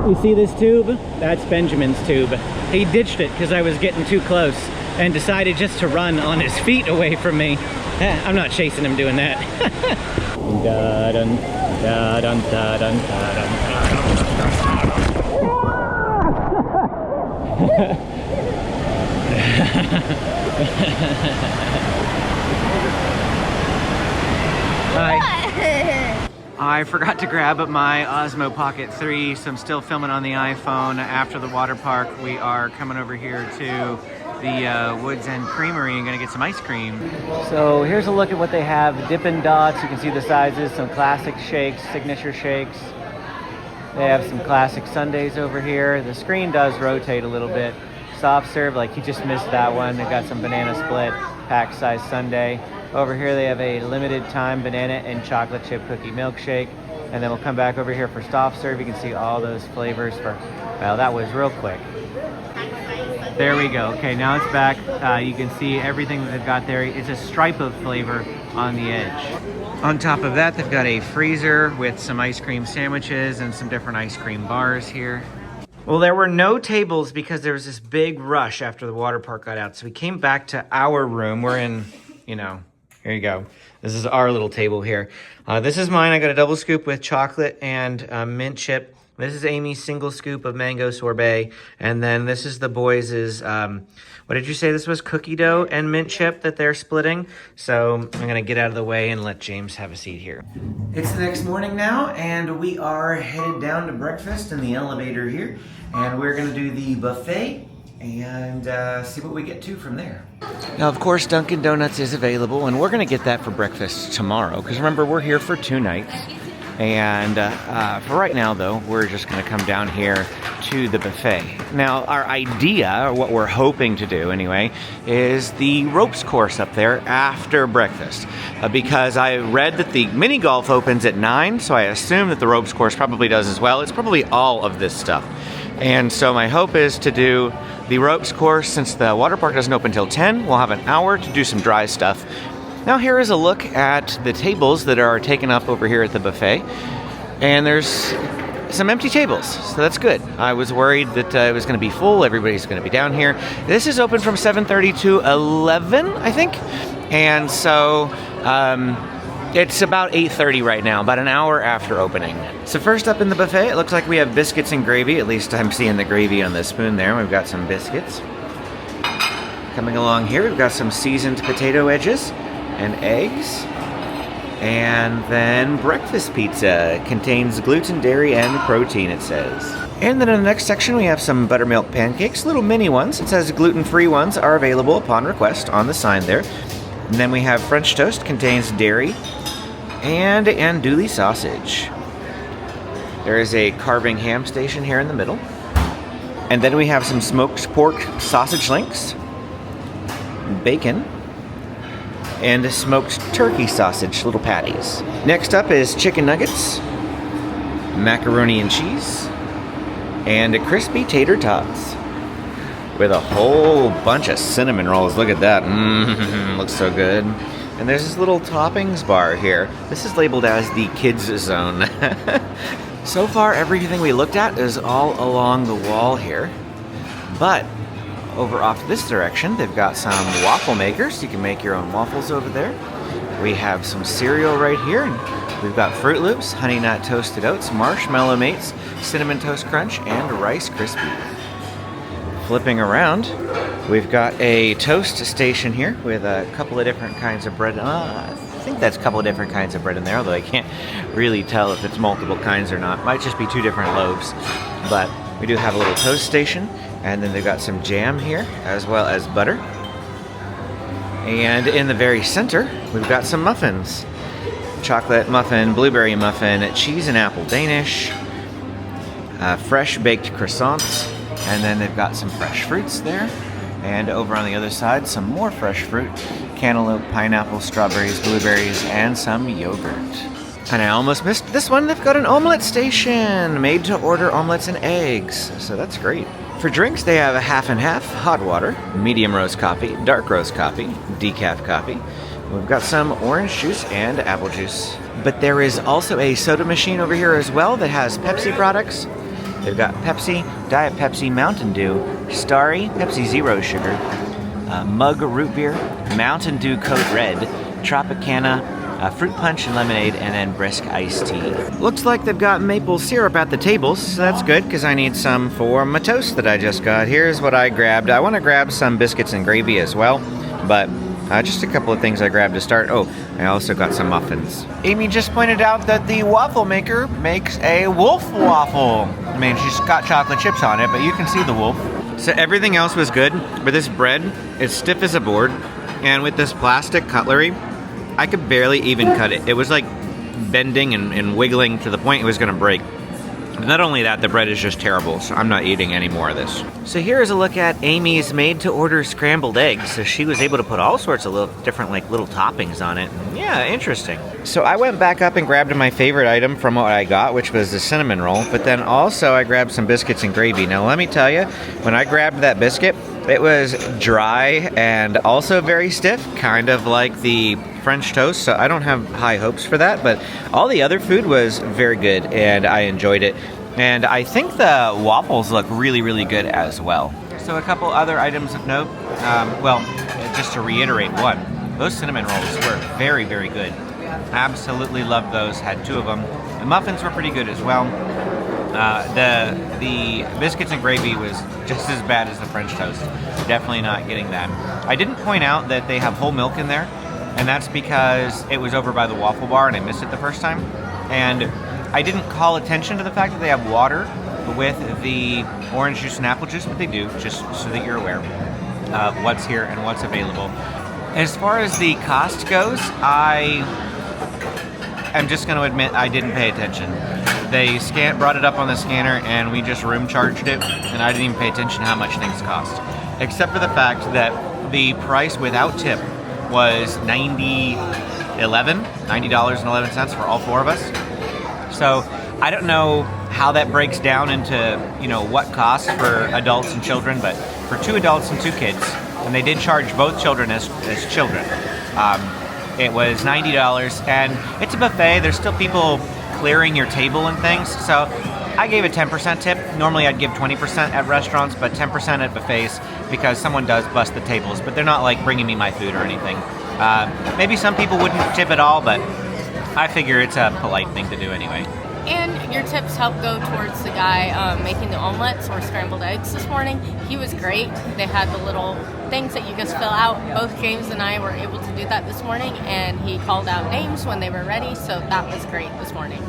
You see this tube? That's Benjamin's tube. He ditched it because I was getting too close and decided just to run on his feet away from me. I'm not chasing him doing that. Da-dun, da-dun, da-dun, da-dun, Hi. I forgot to grab my Osmo Pocket 3, so I'm still filming on the iPhone. After the water park, we are coming over here to the Woods End Creamery and gonna get some ice cream. So here's a look at what they have. Dippin' Dots, you can see the sizes, some classic shakes, signature shakes. They have some classic sundaes over here. The screen does rotate a little bit. Soft serve, like you just missed that one. They've got some banana split, pack size sundae. Over here they have a limited time banana and chocolate chip cookie milkshake. And then we'll come back over here for soft serve. You can see all those flavors for, well, that was real quick. There we go. Okay, now it's back. You can see everything that they've got there. It's a stripe of flavor on the edge. On top of that, they've got a freezer with some ice cream sandwiches and some different ice cream bars here. Well, there were no tables because there was this big rush after the water park got out. So we came back to our room. We're in, you know, here you go. This is our little table here. This is mine. I got a double scoop with chocolate and mint chip. This is Amy's single scoop of mango sorbet. And then this is the boys' what did you say this was? Cookie dough and mint chip that they're splitting. So I'm gonna get out of the way and let James have a seat here. It's the next morning now, and we are headed down to breakfast in the elevator here. And we're gonna do the buffet and see what we get to from there. Now, of course, Dunkin' Donuts is available, and we're gonna get that for breakfast tomorrow. Because remember, we're here for 2 nights. And for right now, though, we're just going to come down here to the buffet. Now, our idea, or what we're hoping to do anyway, is the ropes course up there after breakfast. Because I read that the mini golf opens at 9, so I assume that the ropes course probably does as well. It's probably all of this stuff. And so my hope is to do the ropes course. Since the water park doesn't open until 10, we'll have an hour to do some dry stuff. Now here is a look at the tables that are taken up over here at the buffet. And there's some empty tables, so that's good. I was worried that it was going to be full, everybody's going to be down here. This is open from 7:30 to 11, I think. And so it's about 8:30 right now, about an hour after opening. So first up in the buffet, it looks like we have biscuits and gravy. At least I'm seeing the gravy on the spoon there. We've got some biscuits. Coming along here, we've got some seasoned potato wedges and eggs. And then breakfast pizza contains gluten, dairy, and protein, it says. And then in the next section, we have some buttermilk pancakes, little mini ones. It says gluten-free ones are available upon request on the sign there. And then we have French toast, contains dairy, and andouille sausage. There is a carving ham station here in the middle. And then we have some smoked pork sausage links, bacon, and smoked turkey sausage, little patties. Next up is chicken nuggets, macaroni and cheese, and crispy tater tots with a whole bunch of cinnamon rolls. Look at that. Looks so good. And there's this little toppings bar here. This is labeled as the kids zone. So far, everything we looked at is all along the wall here. But over off this direction, they've got some waffle makers. You can make your own waffles over there. We have some cereal right here. We've got Fruit Loops, Honey Nut Toasted Oats, Marshmallow Mates, Cinnamon Toast Crunch, and Rice Krispies. Flipping around, we've got a toast station here with a couple of different kinds of bread. I think that's a couple of different kinds of bread in there, although I can't really tell if it's multiple kinds or not. Might just be two different loaves. But we do have a little toast station. And then they've got some jam here, as well as butter. And in the very center, we've got some muffins. Chocolate muffin, blueberry muffin, cheese and apple Danish, fresh baked croissants, and then they've got some fresh fruits there. And over on the other side, some more fresh fruit, cantaloupe, pineapple, strawberries, blueberries, and some yogurt. And I almost missed this one. They've got an omelet station, made to order omelets and eggs. So that's great. For drinks, they have a half and half, hot water, medium roast coffee, dark roast coffee, decaf coffee. We've got some orange juice and apple juice. But there is also a soda machine over here as well that has Pepsi products. They've got Pepsi, Diet Pepsi, Mountain Dew, Starry, Pepsi Zero Sugar, Mug Root Beer, Mountain Dew Code Red, Tropicana, fruit punch and lemonade, and then brisk iced tea. Looks like they've got maple syrup at the tables, so that's good because I need some for my toast that I just got. Here's what I grabbed. I want to grab some biscuits and gravy as well, but just a couple of things I grabbed to start. Oh, I also got some muffins. Amy just pointed out that the waffle maker makes a wolf waffle. I mean, she's got chocolate chips on it, but you can see the wolf. So everything else was good, but this bread is stiff as a board, and with this plastic cutlery, I could barely even cut it. It was like bending and wiggling to the point it was going to break. Not only that, the bread is just terrible, so I'm not eating any more of this. So here's a look at Amy's made-to-order scrambled eggs. So she was able to put all sorts of little different little toppings on it. Yeah, interesting. So I went back up and grabbed my favorite item from what I got, which was the cinnamon roll. But then also I grabbed some biscuits and gravy. Now let me tell you, when I grabbed that biscuit, it was dry and also very stiff, kind of like the French toast, so I don't have high hopes for that, but all the other food was very good and I enjoyed it. And I think the waffles look really, really good as well. So a couple other items of note. Just to reiterate one, those cinnamon rolls were very, very good. Absolutely loved those, had two of them. The muffins were pretty good as well. The biscuits and gravy was just as bad as the French toast. Definitely not getting that. I didn't point out that they have whole milk in there, and that's because it was over by the waffle bar and I missed it the first time. And I didn't call attention to the fact that they have water with the orange juice and apple juice, but they do, just so that you're aware of what's here and what's available. As far as the cost goes, I am just going to admit I didn't pay attention. They brought it up on the scanner, and we just room charged it, and I didn't even pay attention how much things cost. Except for the fact that the price without tip was $90.11 for all 4 of us. So I don't know how that breaks down into, you know, what costs for adults and children, but for 2 adults and 2 kids, and they did charge both children as children, it was $90, and it's a buffet. There's still people clearing your table and things, so I gave a 10% tip. Normally I'd give 20% at restaurants, but 10% at buffets because someone does bust the tables, but they're not like bringing me my food or anything. Maybe some people wouldn't tip at all, but I figure it's a polite thing to do anyway. And your tips help go towards the guy making the omelets or scrambled eggs this morning. He was great. They had the little things that you just fill out. Both James and I were able to do that this morning, and he called out names when they were ready, so that was great this morning.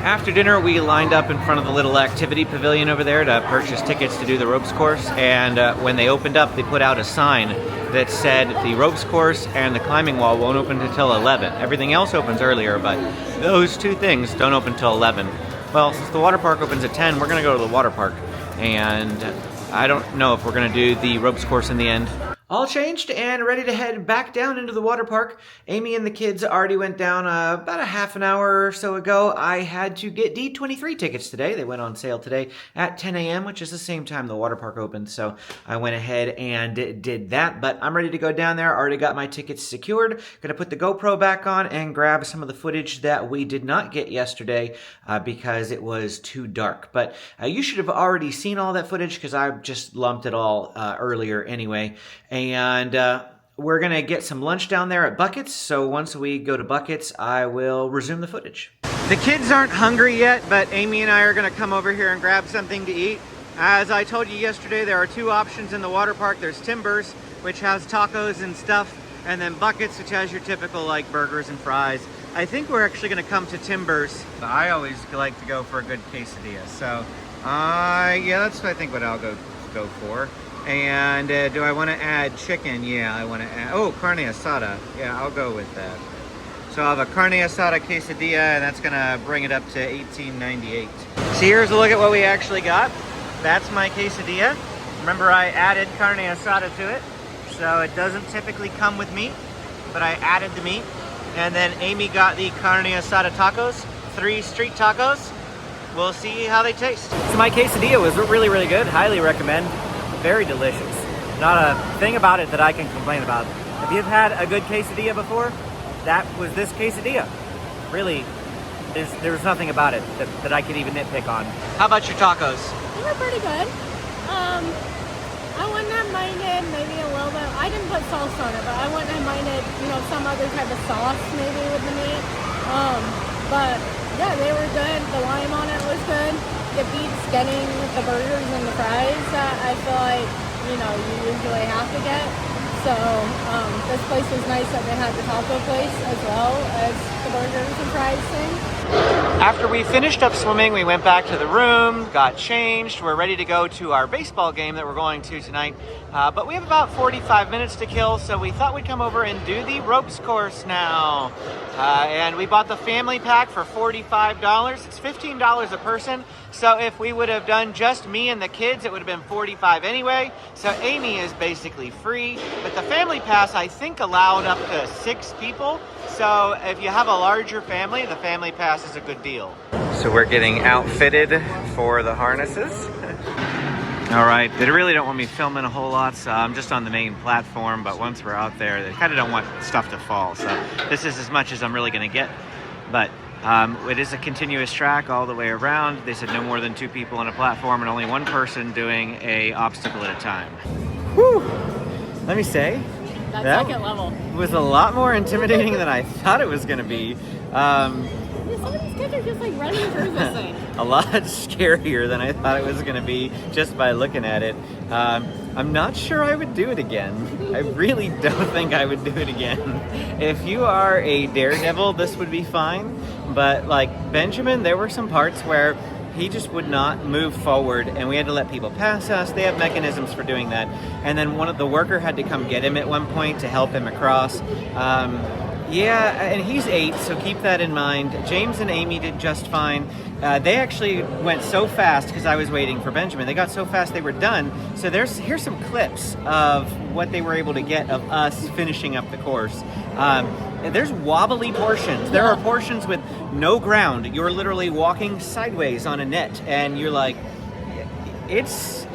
After dinner, we lined up in front of the little activity pavilion over there to purchase tickets to do the ropes course, and when they opened up, they put out a sign that said the ropes course and the climbing wall won't open until 11. Everything else opens earlier, but those 2 things don't open until 11. Well, since the water park opens at 10, we're going to go to the water park, and I don't know if we're going to do the ropes course in the end. All changed and ready to head back down into the water park. Amy and the kids already went down about a half an hour or so ago. I had to get D23 tickets today. They went on sale today at 10 a.m., which is the same time the water park opened. So I went ahead and did that. But I'm ready to go down there. Already got my tickets secured. Gonna put the GoPro back on and grab some of the footage that we did not get yesterday because it was too dark. But you should have already seen all that footage because I just lumped it all earlier anyway. And we're going to get some lunch down there at Buckets, so once we go to Buckets, I will resume the footage. The kids aren't hungry yet, but Amy and I are going to come over here and grab something to eat. As I told you yesterday, there are 2 options in the water park. There's Timbers, which has tacos and stuff, and then Buckets, which has your typical like burgers and fries. I think we're actually going to come to Timbers. I always like to go for a good quesadilla, so yeah, that's I think what I'll go for. And do I want to add chicken? Yeah, I want to add, oh, carne asada. Yeah, I'll go with that. So I'll have a carne asada quesadilla, and that's going to bring it up to $18.98. So here's a look at what we actually got. That's my quesadilla. Remember, I added carne asada to it, so it doesn't typically come with meat, but I added the meat. And then Amy got the carne asada tacos, 3 street tacos. We'll see how they taste. So my quesadilla was really, really good. Highly recommend. Very delicious. Not a thing about it that I can complain about. If you've had a good quesadilla before, that was this quesadilla. Really, there's nothing about it that I could even nitpick on. How about your tacos? They were pretty good. I wouldn't have minded maybe a little bit. I didn't put sauce on it, but I wouldn't have minded, you know, some other type of sauce maybe with the meat. But yeah, they were good. The lime on it was good. It beats getting the burgers and the fries that I feel like, you know, you usually have to get. So this place was nice that they had the taco place as well as the burgers and fries thing. After we finished up swimming, we went back to the room, got changed. We're ready to go to our baseball game that we're going to tonight. But we have about 45 minutes to kill, so we thought we'd come over and do the ropes course now. And we bought the family pack for $45. It's $15 a person. So if we would have done just me and the kids, it would have been $45 anyway. So Amy is basically free. But the family pass, I think, allowed up to 6 people. So if you have a larger family, the family pass is a good deal. So we're getting outfitted for the harnesses. All right, they really don't want me filming a whole lot, so I'm just on the main platform, but once we're out there, they kind of don't want stuff to fall. So this is as much as I'm really gonna get. But it is a continuous track all the way around. They said no more than 2 people on a platform and only 1 person doing a obstacle at a time. Whew! Let me say, That second level was a lot more intimidating than I thought it was gonna be. Some of these kids are just like running through this thing. A lot scarier than I thought it was gonna be just by looking at it. I'm not sure I would do it again. I really don't think I would do it again. If you are a daredevil, this would be fine. But like Benjamin, there were some parts where he just would not move forward, and we had to let people pass us. They have mechanisms for doing that. And then the worker had to come get him at one point to help him across. Yeah, and he's 8, so keep that in mind. James and Amy did just fine. They actually went so fast because I was waiting for Benjamin. They got so fast they were done. So here's some clips of what they were able to get of us finishing up the course. There's wobbly portions. There are portions with no ground. You're literally walking sideways on a net, and you're like, it's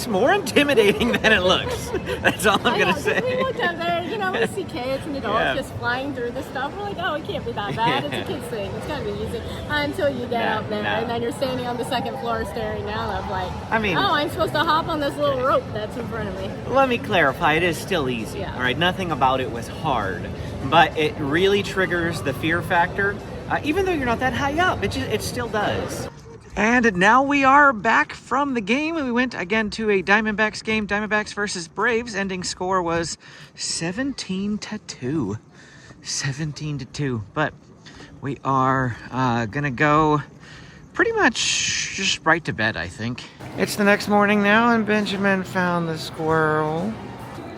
more intimidating than it looks. That's all I'm gonna say. We looked up there, we see kids and adults just flying through this stuff. We're like, oh, it can't be that bad. It's a kid's thing. It's gotta be easy. Until you get up there, and then you're standing on the second floor staring down. I'm like, I'm supposed to hop on this little rope that's in front of me. Let me clarify. It is still easy. Yeah. All right, nothing about it was hard, but it really triggers the fear factor. Even though you're not that high up, it still does. And now we are back from the game. We went again to a Diamondbacks game. Diamondbacks versus Braves. Ending score was 17-2. 17-2. But we are gonna go pretty much just right to bed, I think. It's the next morning now, and Benjamin found the squirrel.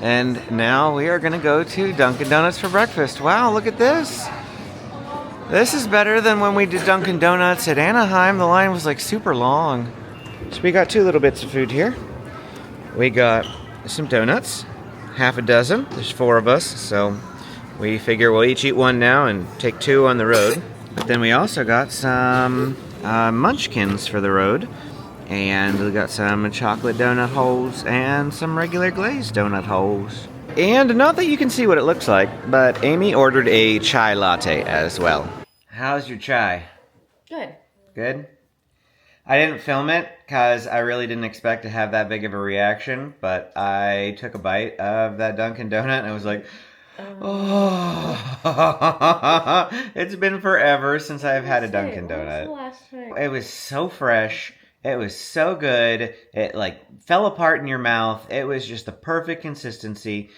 And now we are gonna go to Dunkin' Donuts for breakfast. Wow, look at this. This is better than when we did Dunkin' Donuts at Anaheim. The line was like super long. So we got 2 little bits of food here. We got some donuts, half a dozen. There's 4 of us, so we figure we'll each eat 1 now and take 2 on the road. But then we also got some munchkins for the road. And we got some chocolate donut holes and some regular glazed donut holes. And not that you can see what it looks like, but Amy ordered a chai latte as well. How's your chai? Good. Good? I didn't film it because I really didn't expect to have that big of a reaction, but I took a bite of that Dunkin' Donut and I was like, oh. It's been forever since I've had a Dunkin' Donut. When was the last time? It was so fresh. It was so good. It fell apart in your mouth. It was just the perfect consistency.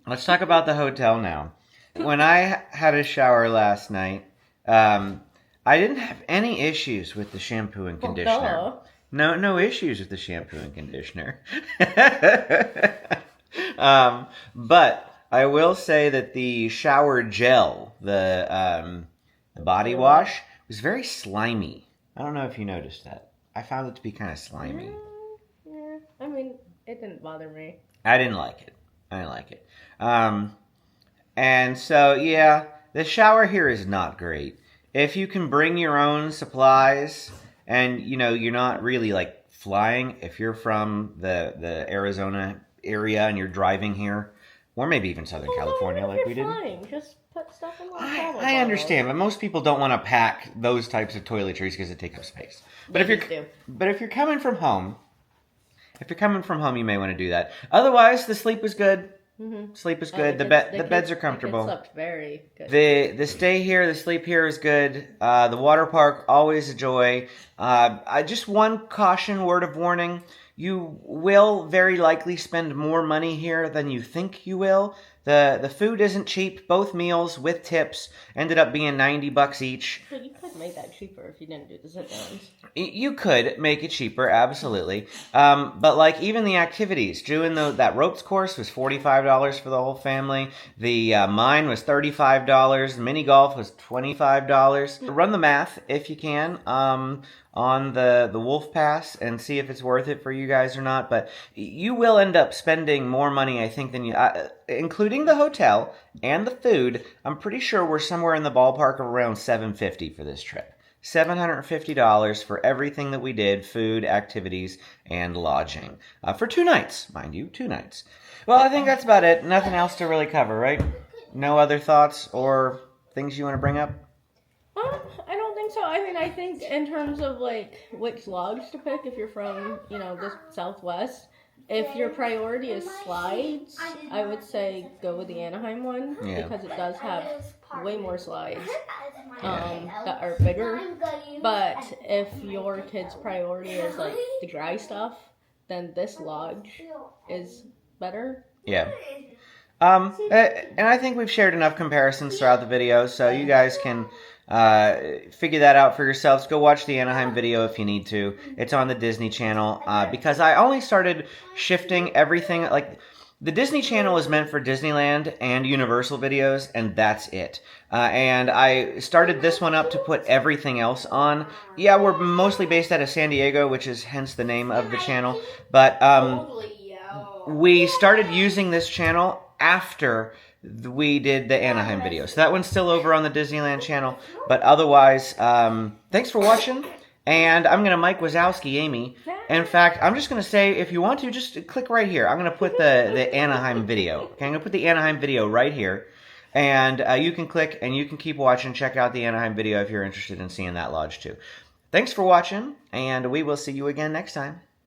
Let's talk about the hotel now. When I had a shower last night, I didn't have any issues with the shampoo and conditioner. No issues with the shampoo and conditioner. But I will say that the shower gel, the body wash, was very slimy. I don't know if you noticed that. I found it to be kind of slimy. Yeah, I mean, it didn't bother me. I didn't like it. And so, yeah, the shower here is not great. If you can bring your own supplies and, you're not really, flying, if you're from the Arizona area and you're driving here, or maybe even Southern California like we did. Flying. Just put stuff in I understand, but most people don't want to pack those types of toiletries because it takes up space. But if you're coming from home, you may want to do that. Otherwise, the sleep was good. Mm-hmm. Sleep is good. The beds are comfortable. The kids slept very good. The stay here, the sleep here is good. The water park, always a joy. Just one caution, word of warning. You will very likely spend more money here than you think you will. The food isn't cheap. Both meals with tips ended up being $90 each. But you could make that cheaper if you didn't do the sit-downs. You could make it cheaper, absolutely. But even the activities, doing that ropes course was $45 for the whole family. The mine was $35. Mini golf was $25. Run the math if you can on the Wolf Pass and see if it's worth it for you guys or not. But you will end up spending more money, I think, than you, including the hotel and the food. I'm pretty sure we're somewhere in the ballpark of around $750 for this trip. $750 for everything that we did, food, activities, and lodging. For 2 nights, mind you, 2 nights. Well, I think that's about it. Nothing else to really cover, right? No other thoughts or things you want to bring up? I don't think so. I mean, I think in terms of which lodge to pick, if you're from, the Southwest, if your priority is slides, I would say go with the Anaheim one because it does have way more slides that are bigger. But if your kid's priority is the dry stuff, then this lodge is better. Yeah. And I think we've shared enough comparisons throughout the video, so you guys can figure that out for yourselves. Go watch the Anaheim video if you need to. It's on the Disney Channel because I only started shifting everything. The Disney Channel is meant for Disneyland and Universal videos, and that's it. And I started this one up to put everything else on. Yeah, we're mostly based out of San Diego, which is hence the name of the channel. But we started using this channel after we did the Anaheim video. So that one's still over on the Disneyland channel. But otherwise, thanks for watching. And I'm going to Mike Wazowski Amy. In fact, I'm just going to say, if you want to, just click right here. I'm going to put the Anaheim video. Okay, I'm going to put the Anaheim video right here. And you can click and you can keep watching. Check out the Anaheim video if you're interested in seeing that lodge too. Thanks for watching, and we will see you again next time.